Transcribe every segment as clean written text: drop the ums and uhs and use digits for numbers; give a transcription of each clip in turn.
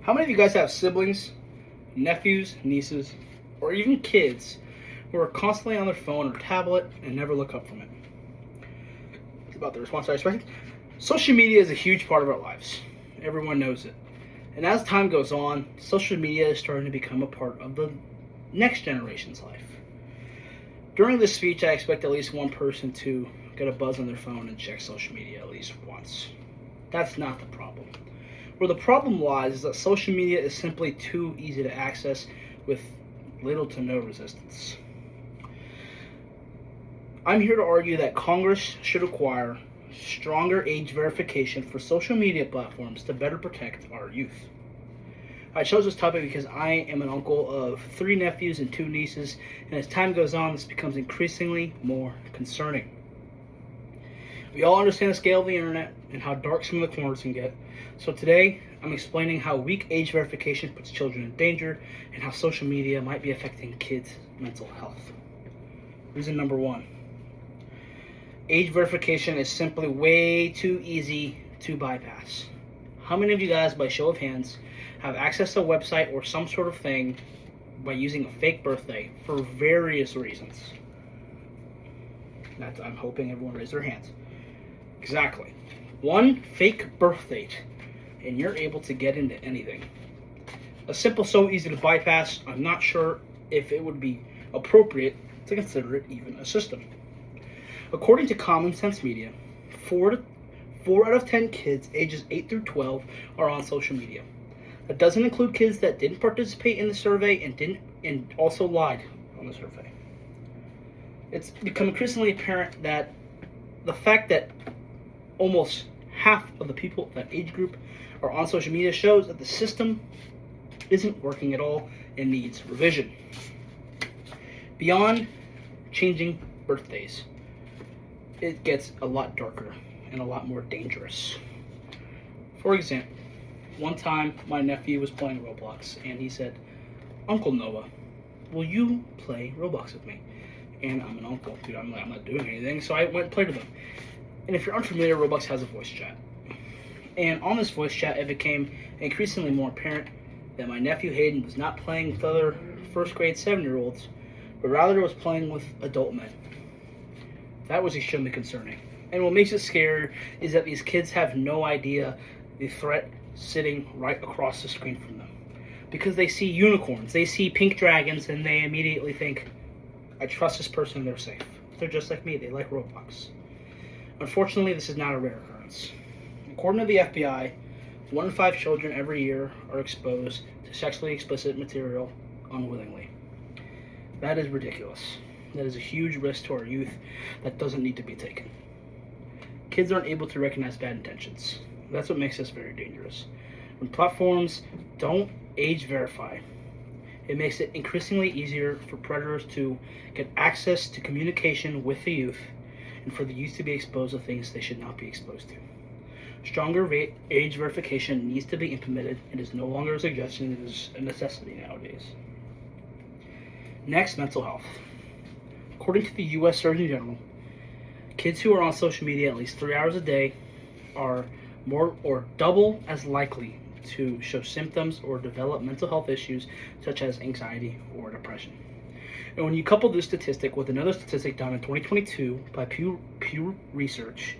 How many of you guys have siblings, nephews, nieces, or even kids who are constantly on their phone or tablet and never look up from it? It's about the response I expected. Social media is a huge part of our lives. Everyone knows it. And as time goes on, social media is starting to become a part of the next generation's life. During this speech, I expect at least one person to get a buzz on their phone and check social media at least once. That's not the problem. Where the problem lies is that social media is simply too easy to access with little to no resistance. I'm here to argue that Congress should require stronger age verification for social media platforms to better protect our youth. I chose this topic because I am an uncle of 3 nephews and 2 nieces, and as time goes on, this becomes increasingly more concerning. We all understand the scale of the internet and how dark some of the corners can get, so today I'm explaining how weak age verification puts children in danger and how social media might be affecting kids' mental health. Reason number 1. Age verification is simply way too easy to bypass. How many of you guys, by show of hands, have access to a website or some sort of thing by using a fake birthday for various reasons? I'm hoping everyone raised their hands. Exactly. One fake birth date, and you're able to get into anything. A simple, so easy to bypass, I'm not sure if it would be appropriate to consider it even a system. According to Common Sense Media, 4 out of 10 kids ages 8 through 12 are on social media. That doesn't include kids that didn't participate in the survey and also lied on the survey. It's become increasingly apparent that the fact that almost half of the people of that age group are on social media shows that the system isn't working at all and needs revision. Beyond changing birthdays, it gets a lot darker and a lot more dangerous. For example, one time my nephew was playing Roblox and he said, "Uncle Noah, will you play Roblox with me?" And I'm an uncle, dude, I'm not doing anything, so I went and played with him. And if you're unfamiliar, Roblox has a voice chat. And on this voice chat, it became increasingly more apparent that my nephew Hayden was not playing with other first grade 7-year-olds, but rather was playing with adult men. That was extremely concerning. And what makes it scary is that these kids have no idea the threat sitting right across the screen from them. Because they see unicorns, they see pink dragons, and they immediately think, I trust this person, they're safe. They're just like me, they like Roblox. Unfortunately, this is not a rare occurrence. According to the FBI, 1 in 5 children every year are exposed to sexually explicit material unwillingly. That is ridiculous. That is a huge risk to our youth that doesn't need to be taken. Kids aren't able to recognize bad intentions. That's what makes this very dangerous. When platforms don't age verify, it makes it increasingly easier for predators to get access to communication with the youth and for the youth to be exposed to things they should not be exposed to. Stronger age verification needs to be implemented and is no longer a suggestion, it is a necessity nowadays. Next, mental health. According to the U.S. Surgeon General, kids who are on social media at least 3 hours a day are more or double as likely to show symptoms or develop mental health issues such as anxiety or depression. And when you couple this statistic with another statistic done in 2022 by Pew Research,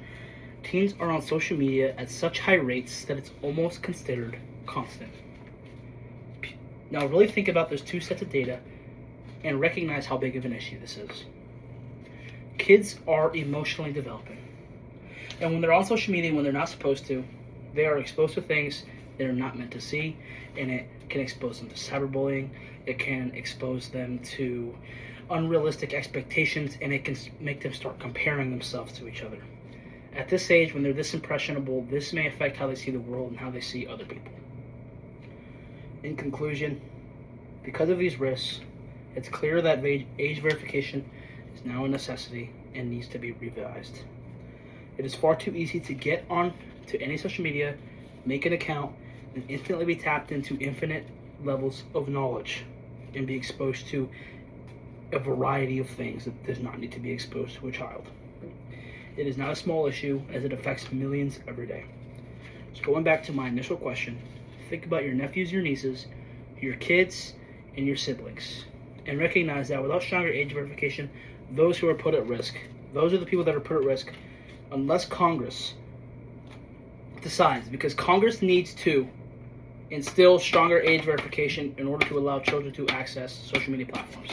teens are on social media at such high rates that it's almost considered constant. Now really think about those 2 sets of data and recognize how big of an issue this is. Kids are emotionally developing. And when they're on social media when they're not supposed to, they are exposed to things they're not meant to see, and it can expose them to cyberbullying, it can expose them to unrealistic expectations, and it can make them start comparing themselves to each other. At this age, when they're this impressionable, this may affect how they see the world and how they see other people. In conclusion, because of these risks, it's clear that age verification is now a necessity and needs to be revised. It is far too easy to get on to any social media, make an account, and instantly be tapped into infinite levels of knowledge and be exposed to a variety of things that does not need to be exposed to a child. It is not a small issue as it affects millions every day. So going back to my initial question, think about your nephews, your nieces, your kids, and your siblings. And recognize that without stronger age verification, those who are put at risk, those are the people that are put at risk unless Congress decides, because Congress needs to instill stronger age verification in order to allow children to access social media platforms.